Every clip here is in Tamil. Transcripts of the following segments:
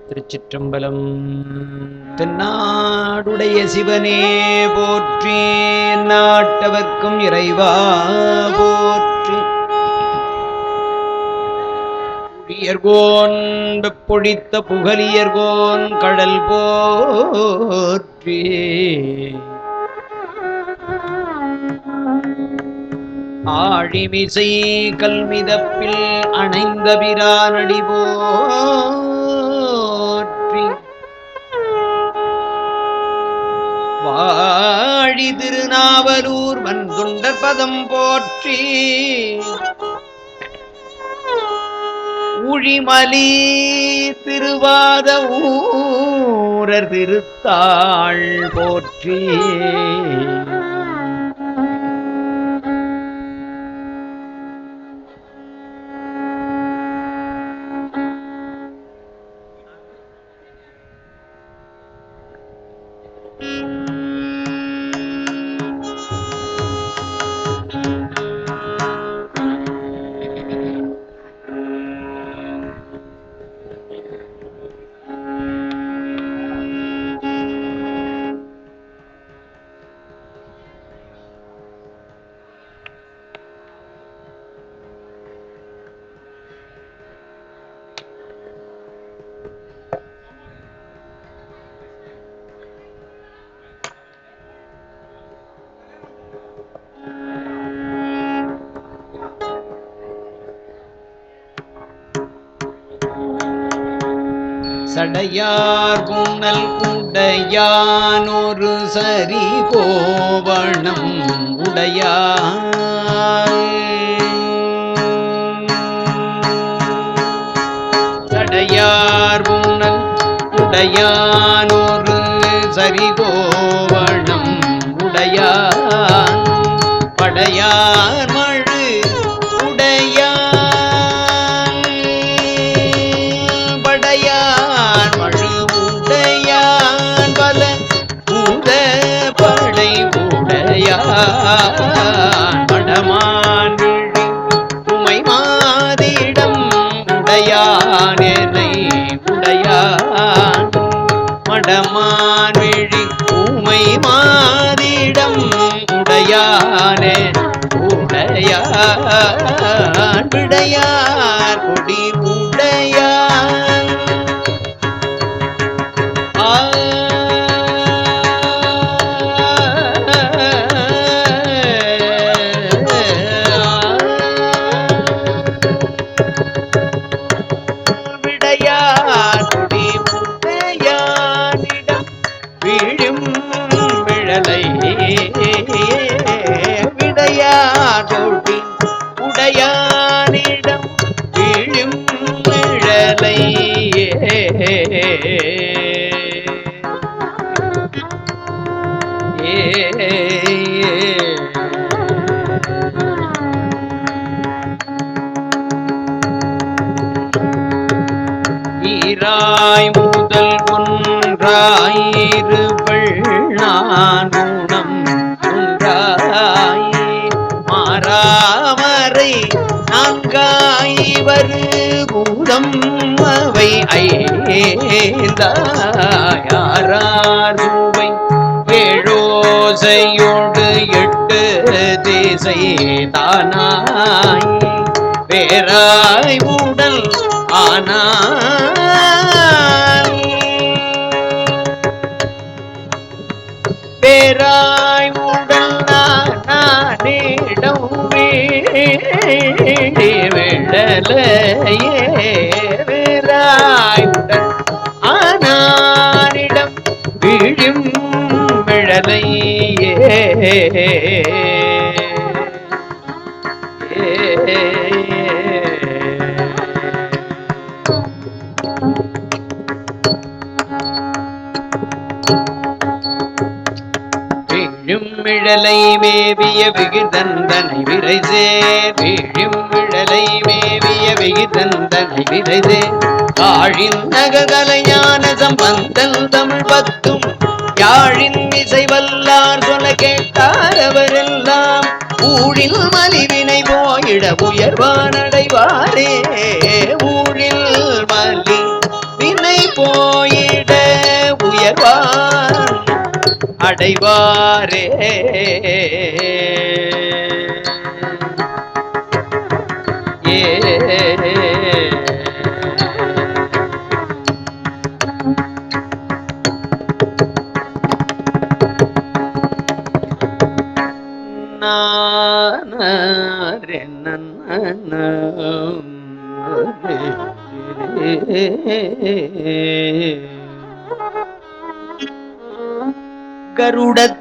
திருச்சிற்றம்பலம். தென்னாடுடைய சிவனே போற்றி, நாட்டவர்க்கும் இறைவா போற்றி. புலியர்கோன் வெப்பொழித்த புகலியர்கோன் கடல் போற்றி. ஆழிமிசை கல்மிதப்பில் அணைந்த பிரானடி போற்றி. வாழி திருநாவலூர் வன்தொண்டர் பதம் போற்றி. ஊழிமலி திருவாத ஊரர் திருத்தாள் போற்றி. சடையார் புனல் உடையான் ஒரு சரி கோவணம் உடையான். சடையார் புனல் உடையான் ஒரு சரி கோவணம் உடையான். படையார் மழு உடையான். மடமான் விழி உமை மாதிடம் உடையானேனை உடையான். மடமான் விழி உமை மாதிடம் உடையானே உடையான். விடையார் கொடி உடையான். விடையாடொடி உடையானிடம் விழும் நிழலை. ஈராய் முதல் ஒன்றாயிருவள் நான் குணம் ஒன்றாய் மாறாமரை நான்காய்வரு பூதம் அவை ஐந்தாயாரார் சுவை ஏழோசையோடு எட்டு திசை தானாய் பேராய் உடல் ஆனாய். பேராய் உடல் நானிடம் விழலையே. பேராய் உடல் ஆனானிடம் விழும் விழலையே. விழலை மேவிய விகிதந்தனை விரைசே. விழும் விழலை மேவிய விகிதந்தனை விரைசே. காழின் நககலைஞான சம்பந்தன் தமிழ் பத்தும் யாழின் இசை வல்லார் சொல கேட்டார் அவரெல்லாம். ஊழில் மலிவினை போயிட உயர்வானடைவாரே. ஊழில் மலி வினை போ போயிட உயர்வான் அடைவாரே.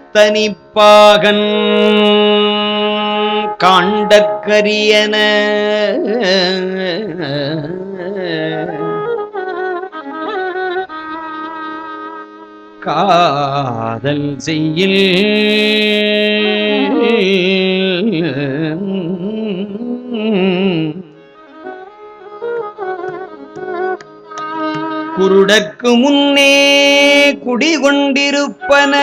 கருடத்தனிப்பாகன் காண்டற்கரியன காதல் செய்யில் குருடற்கு முன்னே குடிகொண்டிருப்பன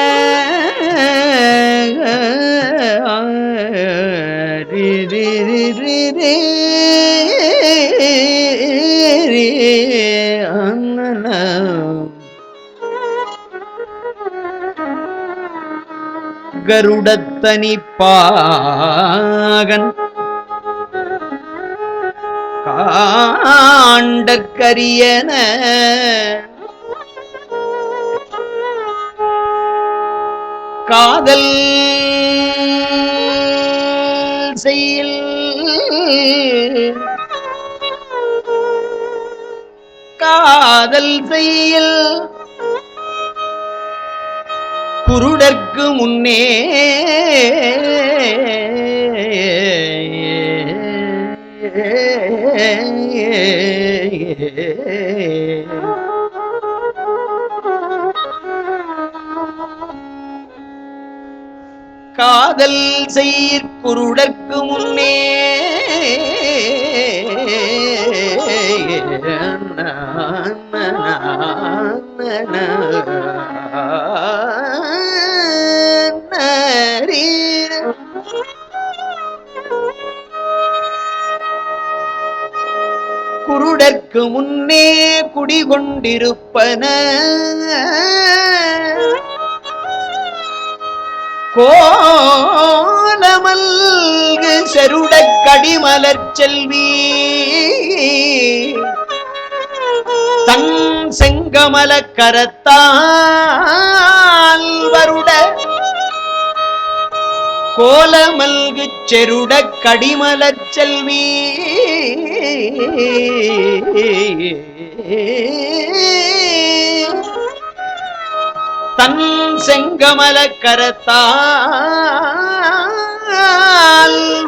கருடத்தனிப்பாகன் காண்டற்கரியன காதல் செய்யில் காதல் செய்யில் குருடற்கு முன்னே காதல் செய்குருடற்கு முன்னே குருடற்கு முன்னே குடிகொண்டிருப்பன கோலமல்கு செருடக் கடிமலர் செல்வி தன் செங்கமல கரத்தால் வருட கோலமல்கு செருடக் கடிமலர் செல்வி தன் செங்கமல கரத்தால்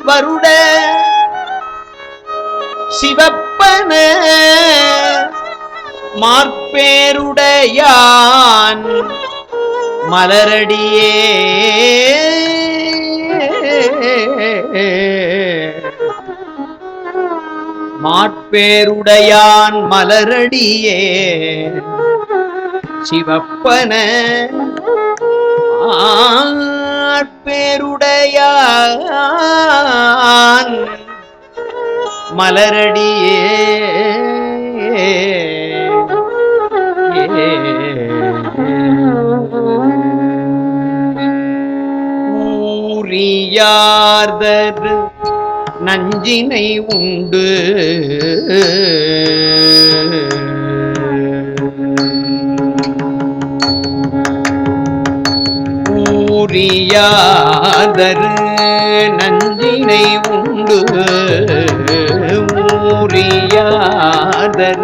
வருட சிவப்பன மார்பேருடையான் மலரடியே மார்பேருடையான் மலரடியே சிவப்பன மார்பேருடையான் மலரடியே ஊரியார்தர் நஞ்சினை உண்டு ஊரியார்தர் நஞ்சினை உண்டு ஊரியார்தர்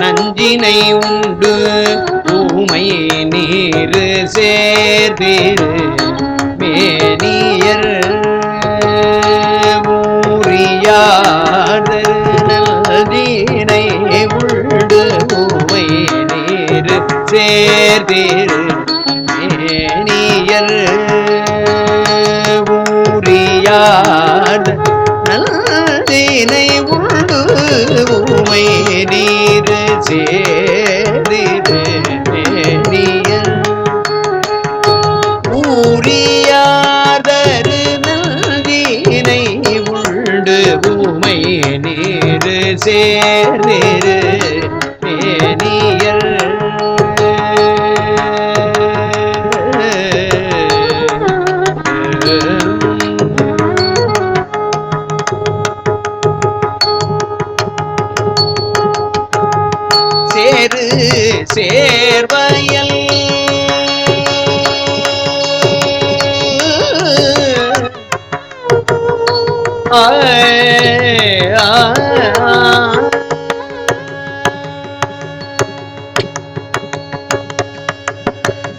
நஞ்சினை உண்டு ஊமை நீர் சேர்திரு மேனியர் ஊரியார்தர் நஞ்சினை உண்டு ஊமை நீர் சேர்திரு மேனியர் ஊரியார்தர் நஞ்சினை உண்டு ஊமை நீர் சேர்திரு மேனியர் ஊரியார்தர் நஞ்சினை உண்டு ஊமை நீர் சேர்திரு மேனியர் சேரு சேர்வயல்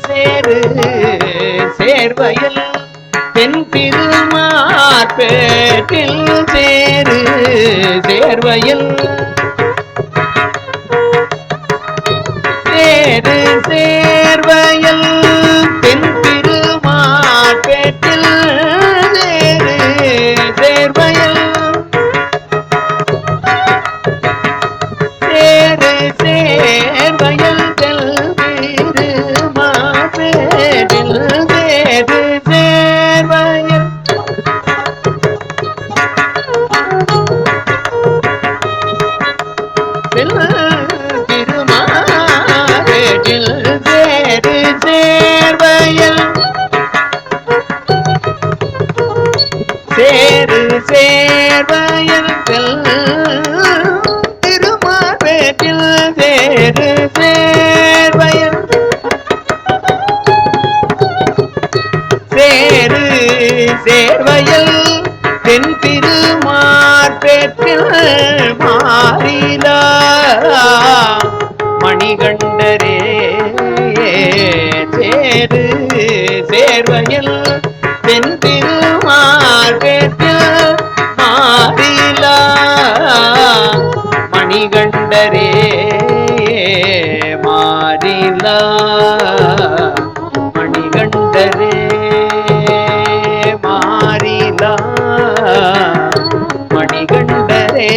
சேரு சேர்வயல் தென் திருமார்பேட்டில் சேரு சேர்வயல் சேரு சேர்வயல் தென் திருமார்பேட்டில் சேரு சேர்வயல் சேரு சேர்வயல் தெல் திருமார்பேட்டில் சேரு சேர்வயல் திருமார்பேட்டில் சேரு சேர்வயல் சேரு சேர்வயல் திருமார்பேட்டில் சேரு சேர்வயல் சேரு சேர்வயல் தென் திருமார்பேட்டில் மாறிலா மணிகண்டரே சேரு சேர்வயல் தென் திருமார்பேட்டில் மாறிலா மணிகண்டரே மாறிலா மணிகண்டரே மாறிலா மணிகண்டரே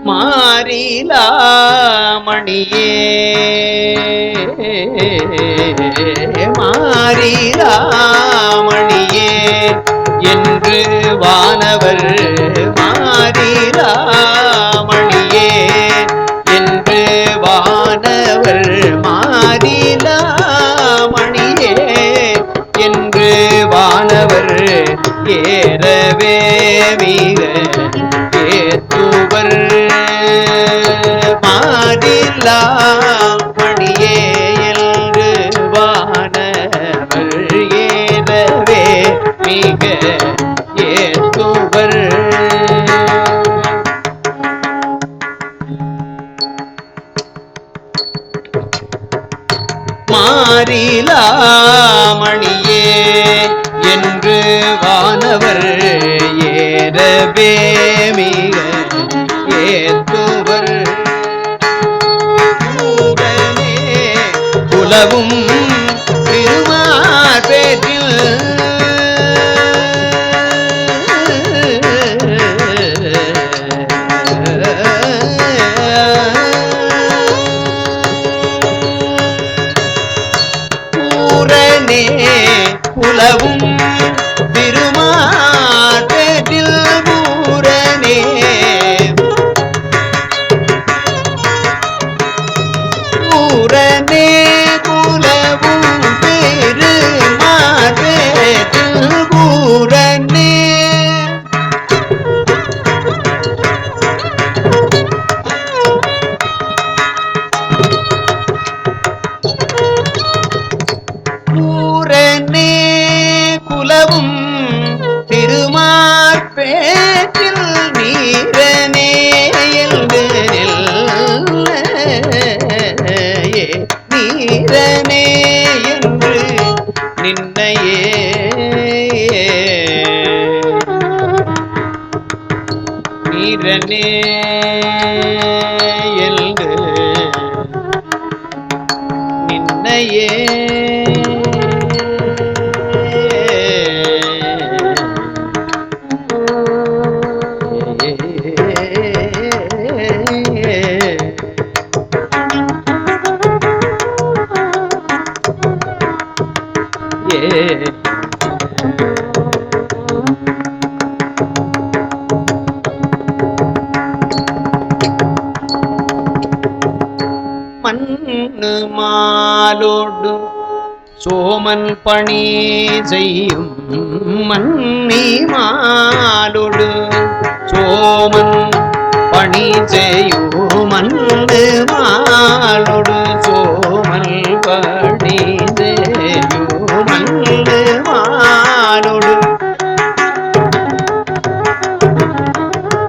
மாறிலா மணியே மாறிலா மணியே என்று வானவர் மாறிலா மணியே என்று வானவர் மாறிலா மணியே என்று வானவர் ஏறவே மிக ஏத்துவர் மாறிலா மணியே என்று வானவர் ஏறவே மிக ஏத்துவர் மாறிலா மணியே என்று வானவர் ஏறவே மிக ஏத்துவர் உடனே உலவும் திருமார்பேட்டில் பூரணே உலவும் திருமார்பேட்டில் பூரணே பூரணே குலவும் திருமார்பேட்டில் பூரணே பூரணே குலவும் திருமார்பேட்டில் நீரனே நீரனே என்று நின்னையே நீரனே என்று நின்னையே மண்ணு மா மாலோடு சோமன் பணி செய்யும் மன்னி மாலோடு சோமன் பணி செய்யும் மன்னு மாலோடு சோமன் பணி செய்யும் மன்னு மாலோடு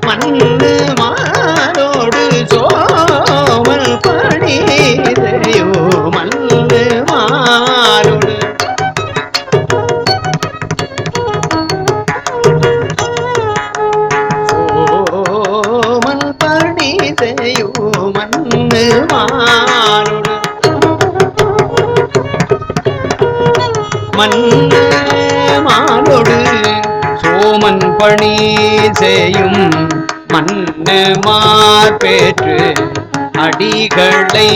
மன்னு மாலோடு சோமன் பணி செய்யும் மன்னு மாலோடு சோமன் பணி செய்யும் மன்னு மாலோடு மன்னு மாலோடு சோமன் பணி செய்யும் மன்னு மார்பேற்று அடிகளை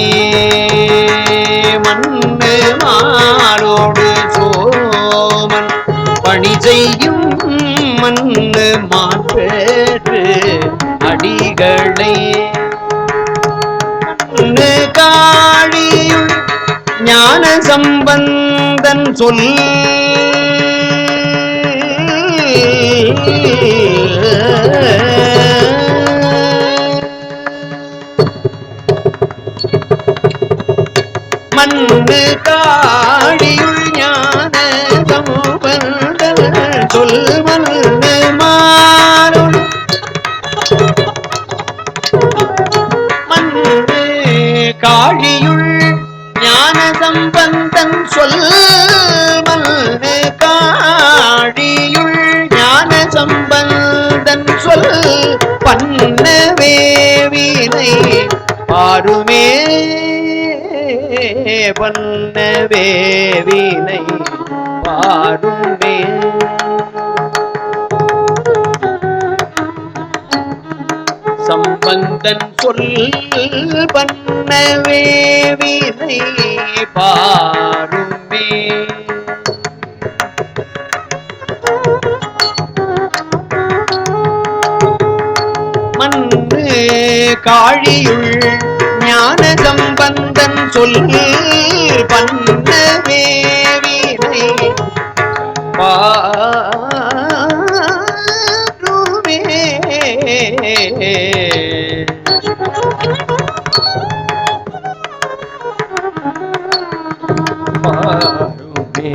மன்னு மாலோடு சோமன் பணி செய்யும் மன்னு மார்பேற்று அடிகளை மன்னு காழியுள் ஞான சம்பந்தன் சொல் மன்னு காழியுள் ஞான சம்பந்தன் சொல் மன்னு மாலோடு மன்னு காழியுள் ஞான சம்பந்தன் சொல் மன்னு காழியுள் ஞான சம்பந்தன் சொல் பன்னவே வினை பாருமே பன்னவே வினை பாருமே சம்பந்தன் சொல் பன்னவே வினை பாருமே மன்னு காழியுள் ஞான சம்பந்தன் சொல் பன்னவே வினை பாருமே பாருமே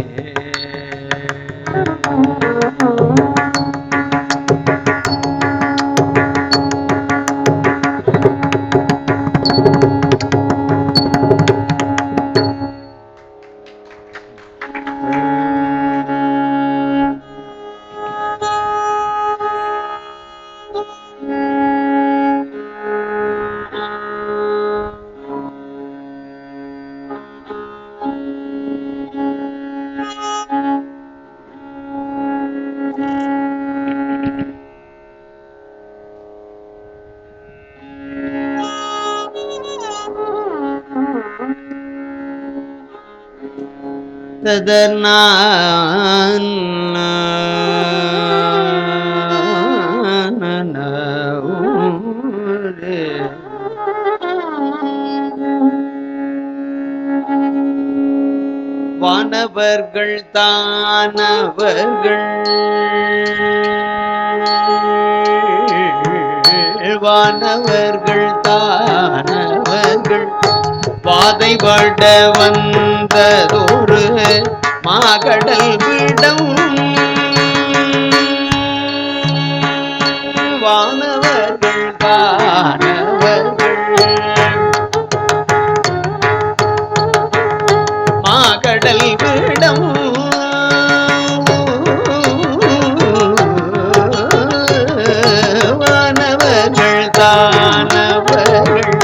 வானவர்கள் தானவர்கள் வானவர்கள் தானவர்கள் வாதை பட வந்ததொரு மாகடல் விடம் வானவர்கள் தானவர்கள் மாகடல் விடம் வானவர்கள் தானவர்கள்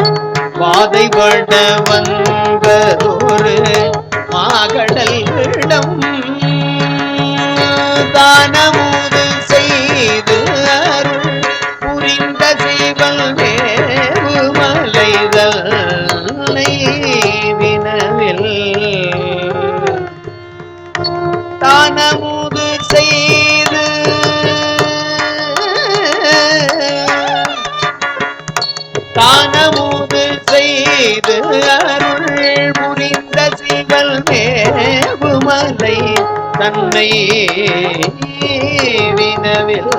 வாதை பட வந்ததொரு மாகடல் விடம் தானமுது செய்து அருள் புரிந்த சிவன் வேவு மலைதல் வினவில் தானமுது செய்து தானமுது செய்து அருள் புரிந்த சிவன் செய்வல் மேவுமலை தன்னை வினவில்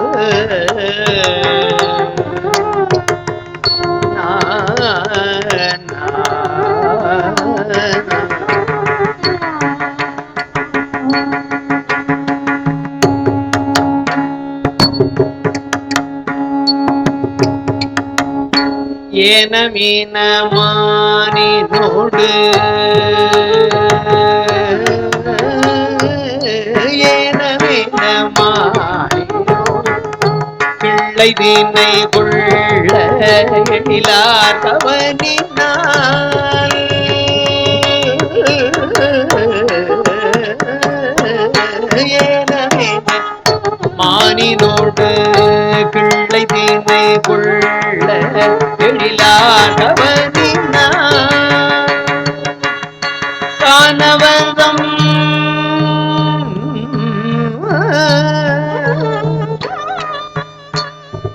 ஏனமீனமானினோடு பிள்ளை தீனை கொள்ள எழிலார் கவனினால் மானினோடு கிள்ளை தீனை கொள்ள எழிலார் கவனினால் காணவதம்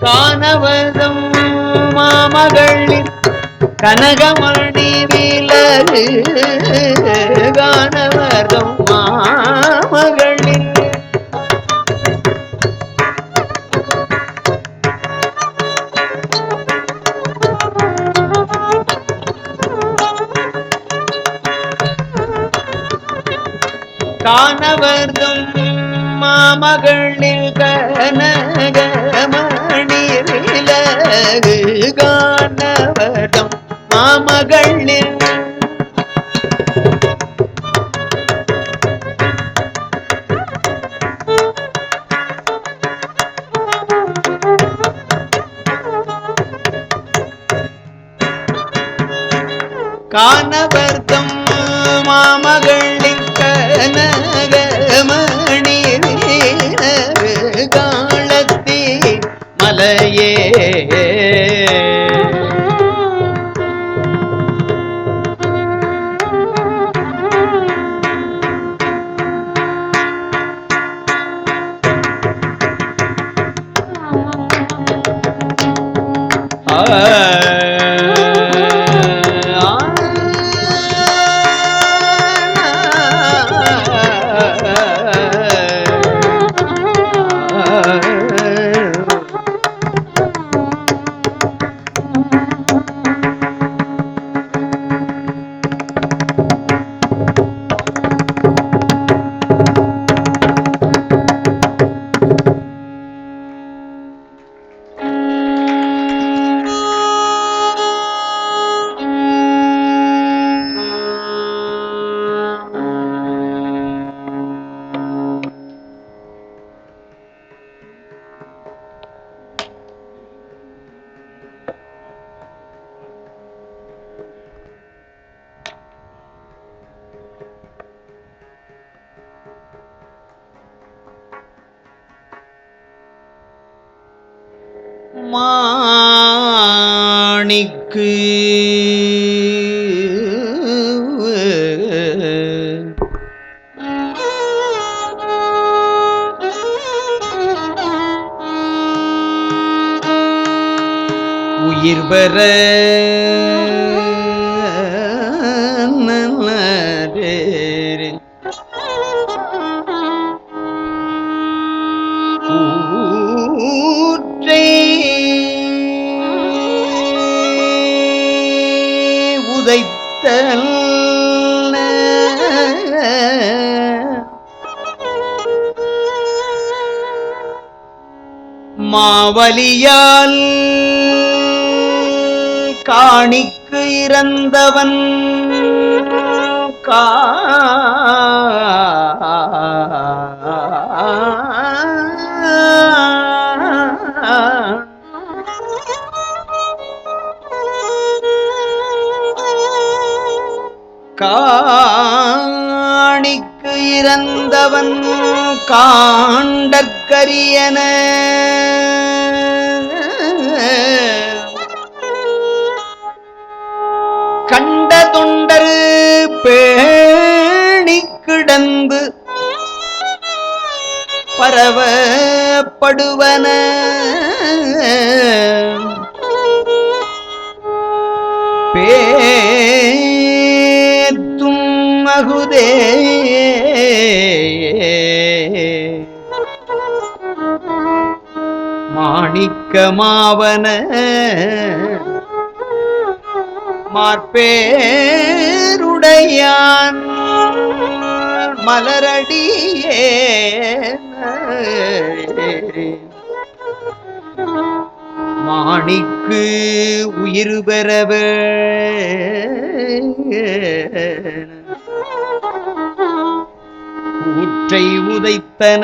காணவதம் மாமகளின் கனகமணி விலகு காணவதம் மாமகளின் காணவர்தம் மாமகளில் கனகமணி விலகு காணவர்தம் மாமகளில் காணவர்தம் மாமகளின் கனகமணி விலகு காலத்தி மலையே மாணிக்கு உயிர் பெற உதைத்தல் மாவலியால் காணிக்கு இறந்தவன் காணிக்கு இறந்தவன் காண்டற்கரியன கண்ட தொண்டரு பேணி கிடந்து பரவப்படுவன பேத்தும் அகுதே மாணிக்கமாவன மார்பேருடையான் மலரடியே மாணிக்கு உயிர் பெறவ கூற்றை உதைத்தன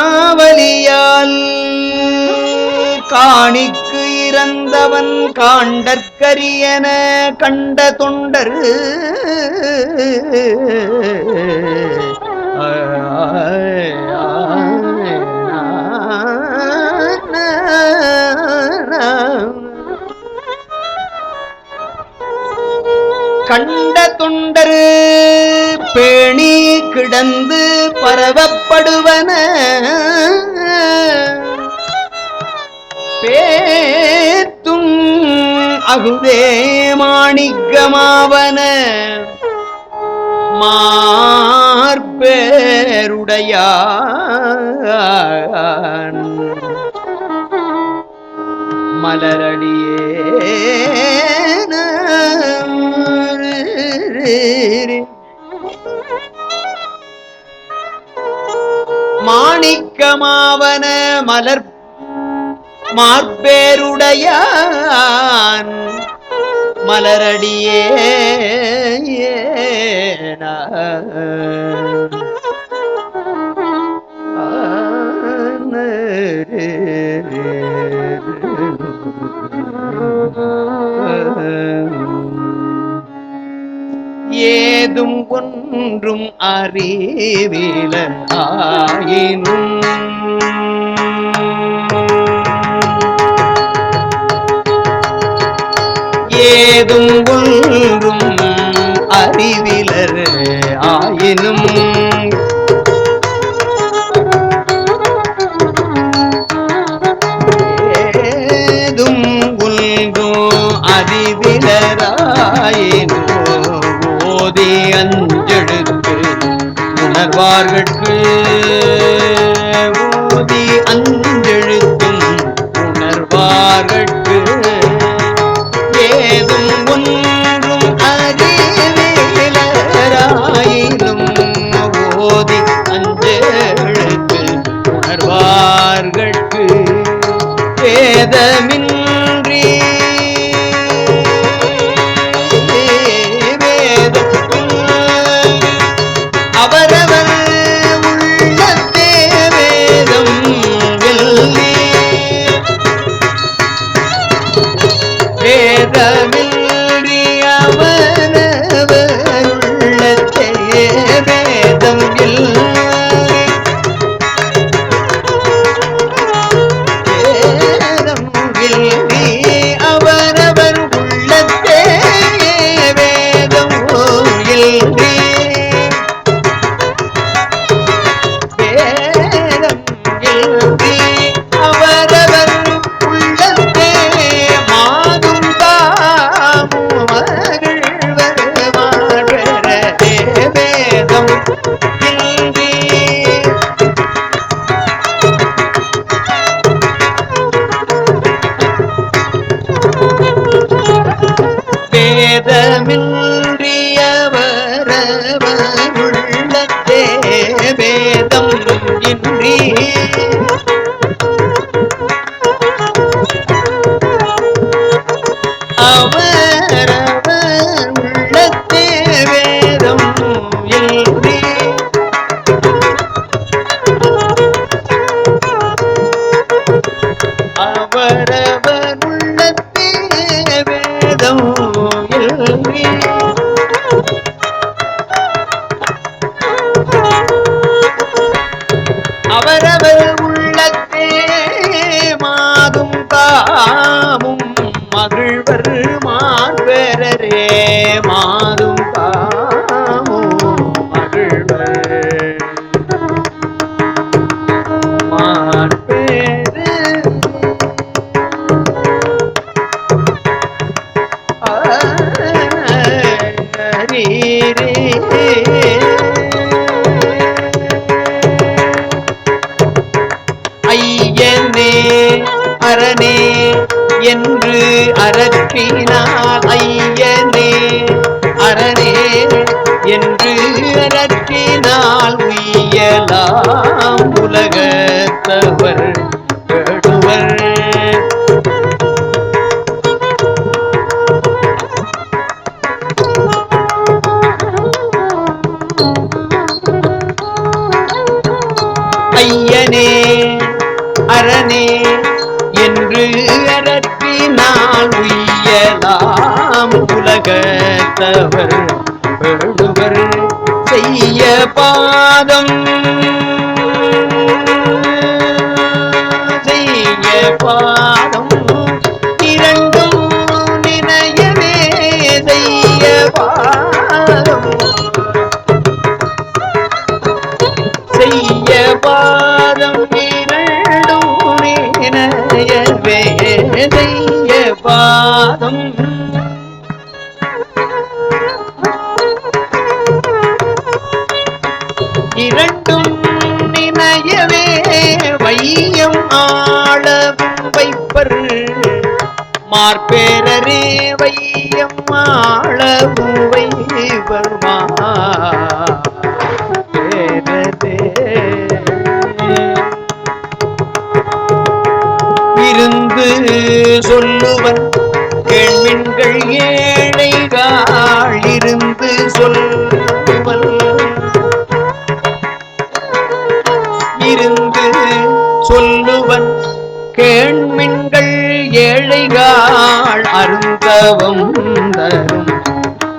மாவலியால் காணிக்கு இறந்தவன் காண்டற்கரியன கண்ட தொண்டர் கண்ட தொண்டர் பேணி கிடந்து பரவப்படுவன பேத்தும் அகுதே மாணிக்கமாவன மார்பேருடையான் மலரடியே மாணிக்கமாவன மலர் மார்பேருடையான் மலரடியே ஏதும் ஒன்றும் அறிவில ஆயினும் ஏதும் ஒன்றும் அறிவிலர் ஆயினும் ஏதும் ஒன்றும் அறிவிலராயினும் ஓதி அஞ்செழுத்து உணர்வார்கட்கு ஓதி அஞ்செழுத்தும் உணர்வார்கட்கு ஏதும் ஒன்றும் அறிவிலராயினும் ஓதி அஞ்செழுத்து உணர்வார்கட்கு வேதமின்றி வேதமின்றியவரவருள்ளத்தே வேதம் இன்றி அவரவர் உள்ளத்தே வேதம் இன்றி அவரவர் உள்ளத்தே வேதம் அவரவர் உள்ளத்தே மாதும் தாமும் மகிழ்வர் மார்பெறரே மாதும் தாமும் மகிழ்வர் மார்பெறரே ஐயனே அரணே என்று அரற்றினால் உய்யலாம் உலகத்தவர் வேடுவர் செய்ய பாதம் இரண்டும் நினையவே செய்ய பாதம் இரண்டும் நினையவே செய்ய பாதம் இரண்டும் நினையவே வையம் ஆளவும் வைப்பர் மார்பேரரே வையம் ஆளவும் வைப்பர் இருந்து சொல்லுவன் கேள்வின்கள் ஏழைகள் இருந்து சொல்லுவன் இருந்து சொல்லுவன் கேண்மின்கள் ஏழைகள் அருந்தவம் தரும்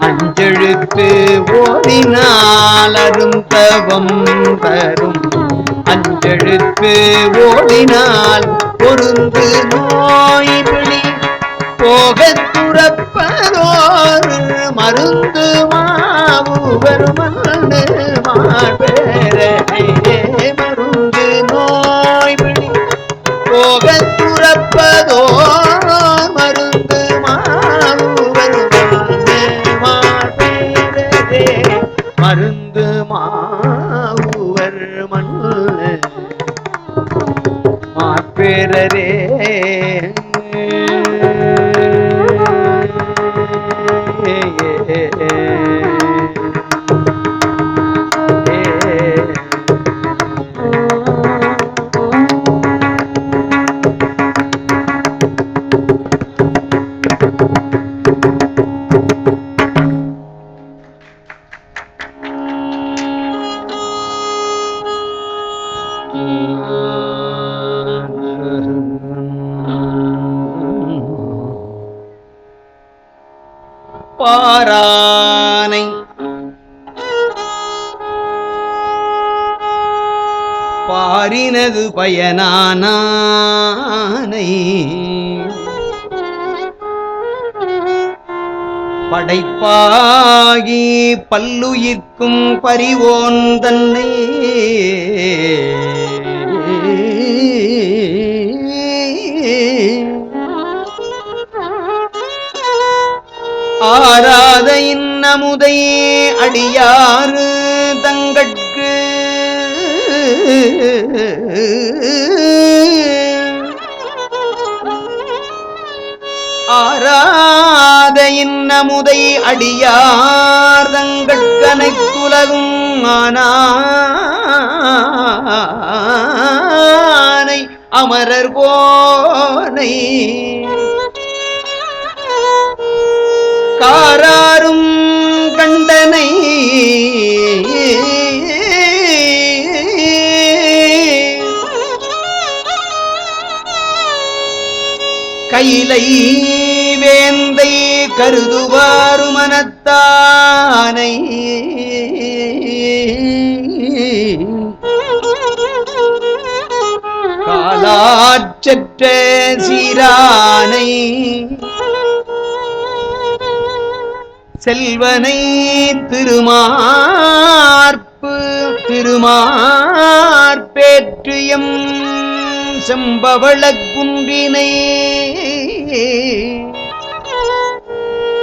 அஞ்செழுத்து ஓதினால் அருந்தவம் தரும் அஞ்செழுத்து ஓதினால் பொருந்து நோய் பிடி போகத் துறப்பதோர் மருந்து மாவுவர் மருந்து மாபேரே மருந்து நோய் பிடி போகத் துறப்பதோர் மருந்து மாவுவர் மாபேரே மருந்து மாவுவர் மண்ணு மாப்பேரரே பாரானை பாரினது பயனானை படைப்பாகி பல்லுயிர்க்கும் பரிவோன் தன்னை ஆராத இன்னமுதை அடியாறு தங்கட்கு ஆராத இன்னமுதை அடியார் தங்கட்கனைத்துலகும் ஆனானை அமரர் கோனை காராரும் கண்டனை கைலை வேந்தை கருதுவாரு மனத்தானை காலாற்றற்ற சீரானை செல்வனை திருமார்பேற்றியம் செம்பவளக் குன்றினை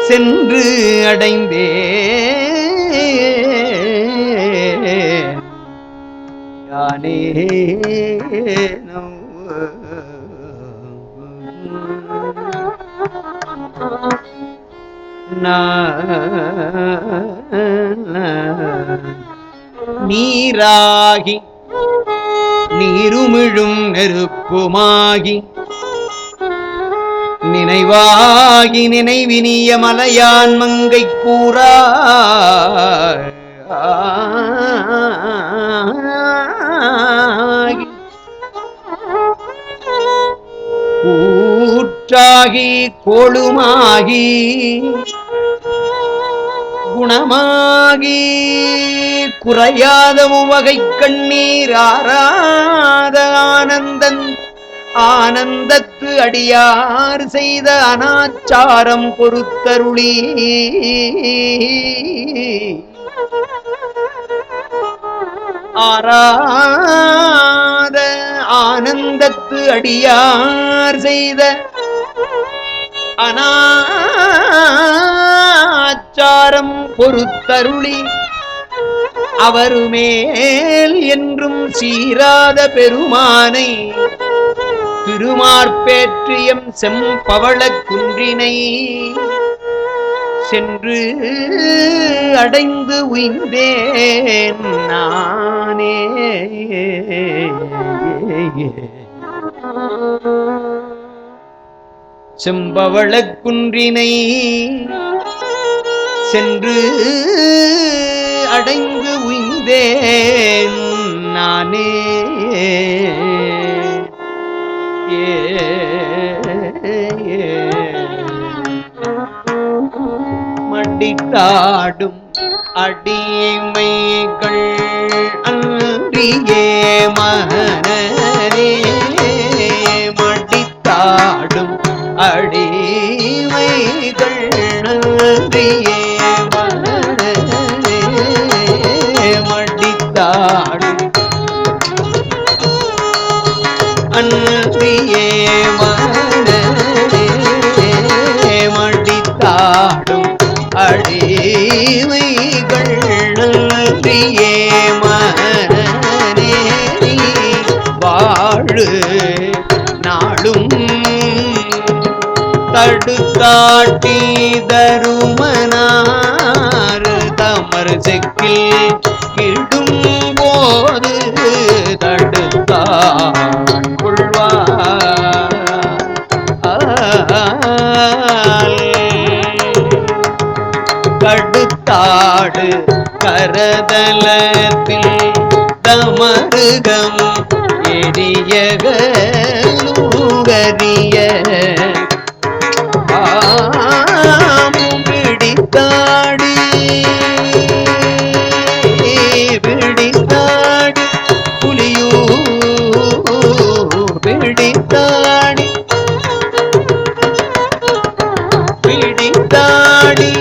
சென்று அடைந்தே யானே நீராகி நீருமிழும் நெருப்புமாகி நினைவாகி நினைவினிய மலையான் மங்கை கூறாய் கூற்றாகி கோளுமாகி குணமாகி குறையாத உவகை கண்ணீர் ஆராத ஆனந்தத்து அடியார் செய்த அனாச்சாரம் பொறுத்தருளி ஆராத ஆனந்தத்து அடியார் செய்த அனாச்சாரம் பொறுத்தருளி அவருமேல் என்றும் சீராத பெருமானை திருமார்பேற்றியம் செம்பவளக் குன்றினை சென்று அடைந்து உய்ந்தேன் நானே. செம்பவளக் குன்றினை சென்று அடைந்து உய்ந்தேன் நானே. மடித்தாடும் அடிமைகள் அன்றியே மனரே. மடித்தாடும் அடிமைகள் அன்றியே மனரே. மடித்தாடும் அன்றியே மனரே. மடித்தாடும் அடிமைகள் நன்றியே மனரே. வாழு நாளும் தடுக்காட்டி தருமனார் தமர் செக்கில் கிடும் போது தடுத்தான் கொள்வார். கடுத்தாடு கரதலத்தில் தமருகம் எரியகலூகரிய பிடித்தாடி பிடித்தாடி புலியூர் பிடித்தாடி பிடித்தாடி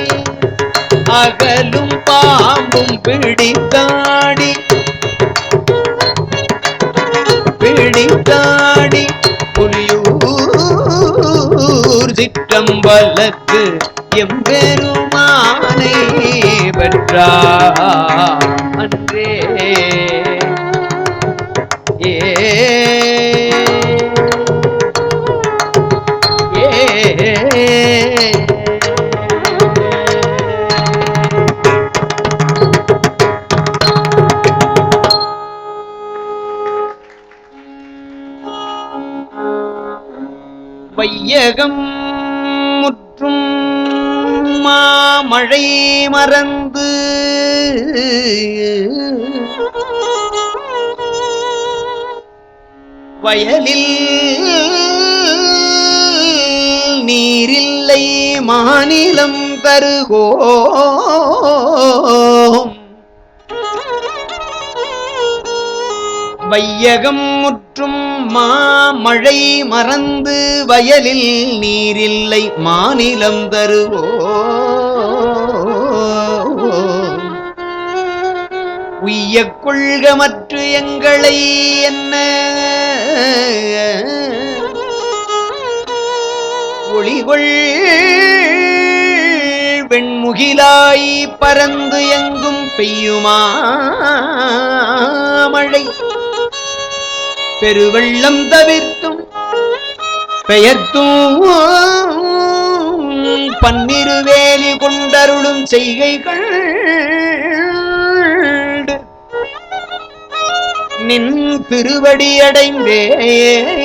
அகலும் பாம்பும் பிடித்தாடி பிடித்தாடி புலியூர் சிற்றம்பலத்து எம்பெருமானை பெற்றார் அன்றே. வையகம் முற்றும் மாமழை மறந்து வயலில் நீரில்லை மாநிலம் தருகோம். வையகம் முற்றும் மாமழை மறந்து வயலில் நீரில்லை மாநிலம் தருவோம். உய்ய கொள்கமற்று எங்களை என்ன ஒளிகொள் வெண்முகிலாய் பறந்து எங்கும் பெய்யுமா மழை பெருவெள்ளம் தவிர்த்தும் பெயர்த்தும் பன்னிருவேலி கொண்டருளும் செய்கைகள் நின் திருவடி அடைந்தேன்.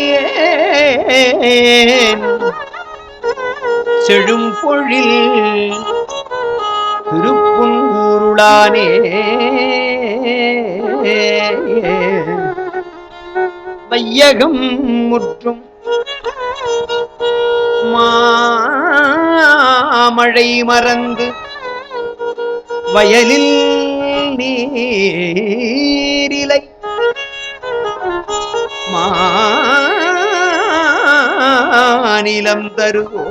செழும் பொழில் திருப்புங்கூருள் அருளானே வையகம் முற்றும் மாமழை மறந்து வயலில் நீரிலை மாநிலம் தருவோ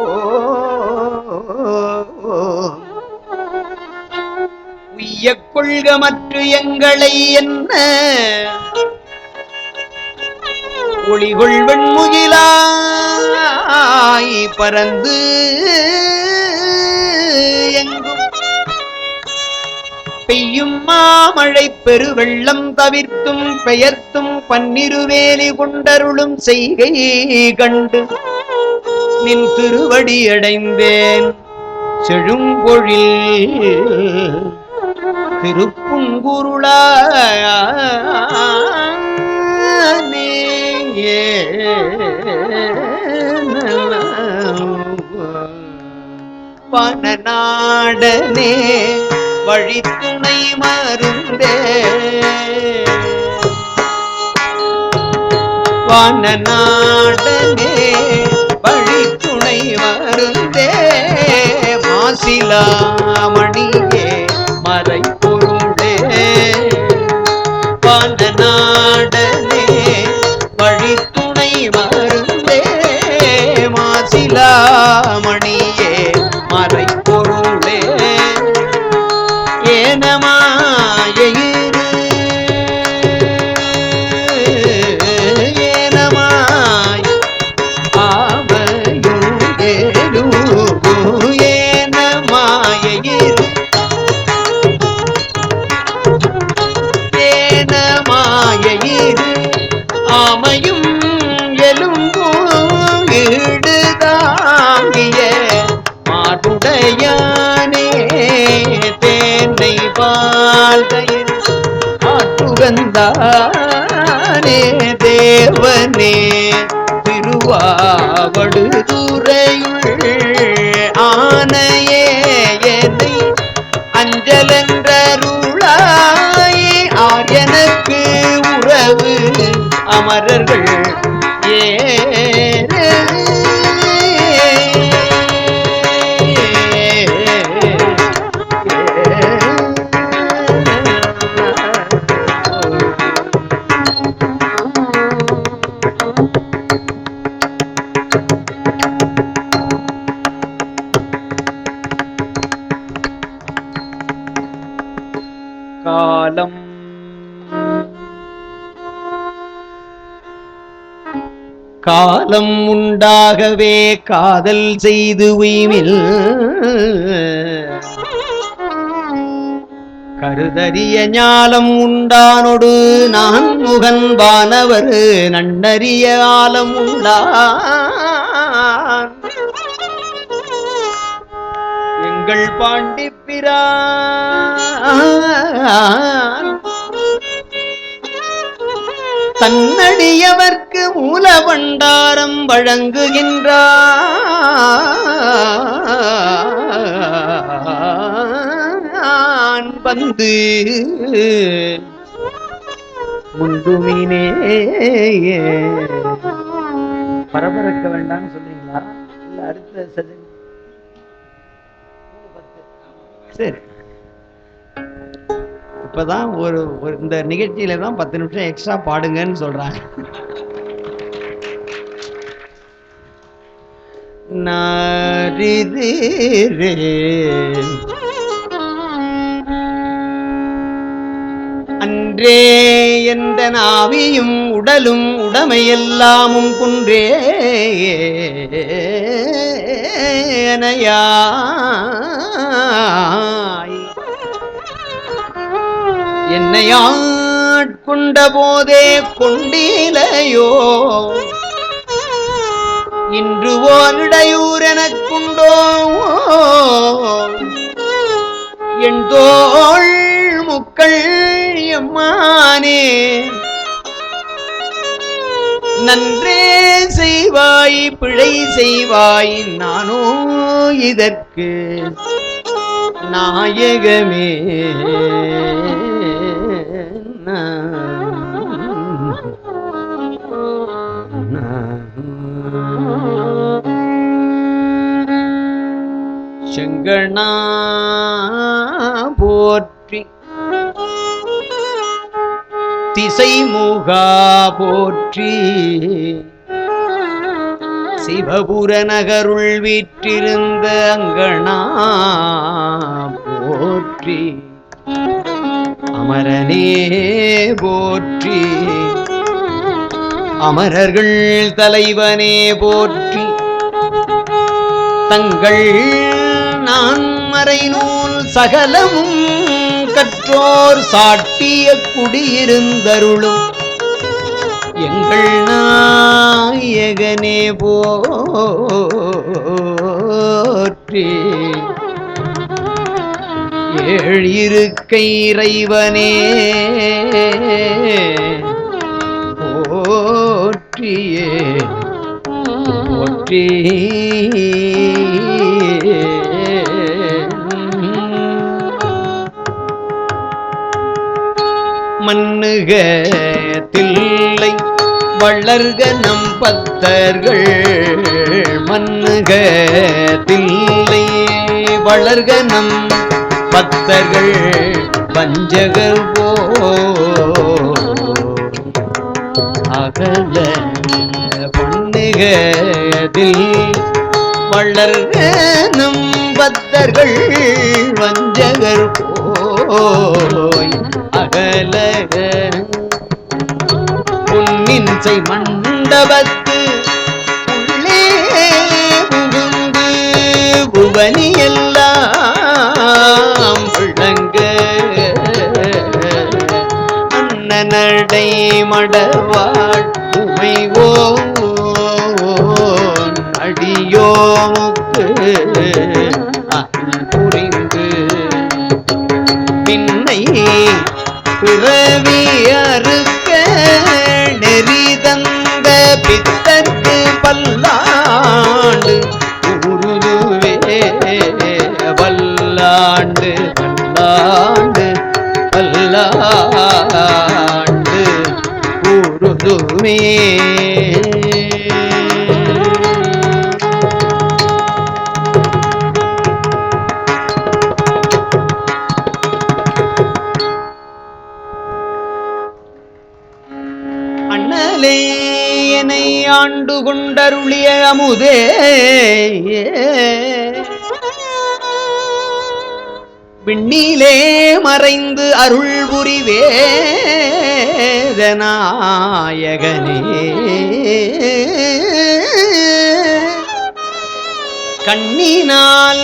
உய்ய கொள்கமற்று எங்களை என்ன ஒளிகொள் வெண்முகிலாய் பறந்து எங்கும் பெய்யும் மாமழை பெருவெள்ளம் தவிர்த்தும் பெயர்த்தும் பன்னிருவேலி கொண்டருளும் செய்கை கண்டு நின் திருவடி அடைந்தேன் செழும்பொழில் திருப்புங்குருளானே பனநாடனே வழித்துணை மருந்தே வானநாடனே வழித்துணை மருந்தே மாசிலாமணியே மறைப்பொருளே வானநாடனே வழித்துணை மருந்தே மாசிலாமணியே மறைப்பொருளே ஏனமாயிரு ஏனமாய் ஆமையும் ஏனமாயிரு ஏனமாயிரு ஆமையும் எலும்பும் இடுதாங்கிய மாட்டுடையானே தேனை வாழ்கையில் ஆட்டுகந்தானே தேவனே திருவாவடுதுறையுள் ஆனையே என்னை அஞ்சலென்றருளாய் ஆரியனுக்கு உறவு அமரர்கள் ஏற காலம் காலம் உண்டாகவே காதல் செய்து உய்மில் கருதறிய ஞாலம் உண்டானொடு நான் முகன்பானவர் நன்னறிய ஆலம் உண்டான் எங்கள் பாண்டிப்பிரான் தன்னடியவர்க்கு மூலபண்டாரம் வழங்குகின்றான் வந்து முந்துமினே பரபரக்க வேண்டாம்னு சொல்றீங்களா? இல்ல அடுத்த சஜன் சரி. இப்பதான் ஒரு இந்த நிகழ்ச்சியில தான் 10 நிமிஷம் எக்ஸ்ட்ரா பாடுங்கன்னு சொல்றாங்க. அன்றே எந்த நாவியும் உடலும் உடமையெல்லாமும் குன்றே என்னையாட்கொண்ட போதே கொண்டிலையோ இன்று ஓரிடையூர் எனக்குண்டோ என் தோள் முக்கள் எம்மானே நன்றே செய்வாய் பிழை செய்வாய் நானோ இதற்கு நாயகமே செங்கணா போற்றி திசைமுகா போற்றி சிவபுர நகருள் வீற்றிருந்த அங்கணா போற்றி அமரனே போற்றி அமரர்கள் தலைவனே போற்றி தங்கள் நான் மறைநூல் சகலமும் கற்றோர் சாட்டிய குடியிருந்தருளும் எங்கள் நாயகனே போற்றி ஏழிருக்கை இறைவனே போற்றியே போற்றி மன்னுக தில்லை வளர்க நம் பத்தர்கள் மன்னுக தில்லை வளர்க நம் பத்தர்கள் பஞ்சகர் போ அகல பண்ணுகதில் வளர்க நம் பத்தர்கள் வஞ்சகர் போய் அகல பொன்னின்சை மண்டபத்து உள்ளே புகுந்து புவனி எல்லாம் விளங்க அண்ணனடை மடவாள் உமைவோ அடியோமுக்கு புரிந்து பின்னை பிறவி அறுக்க நெறி தந்த பித்தற்கு பல்லாண்டு உருதுவே பல்லாண்டு பல்லாண்டு பல்லாண்டு உருதுவே அண்ணலே என்னை ஆண்டு கொண்டருளிய அமுதே விண்ணிலே மறைந்து அருள் புரிவேதநாயகனே கண்ணினால்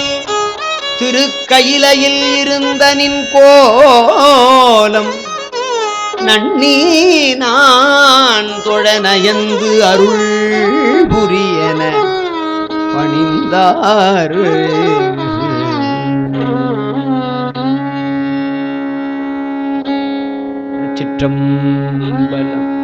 திருக்கயிலையில் இருந்த நின் கோலம் நன்னி நான் தொழநயந்து அருள் புரியன பணிந்தாரு சிற்றம்பலம்.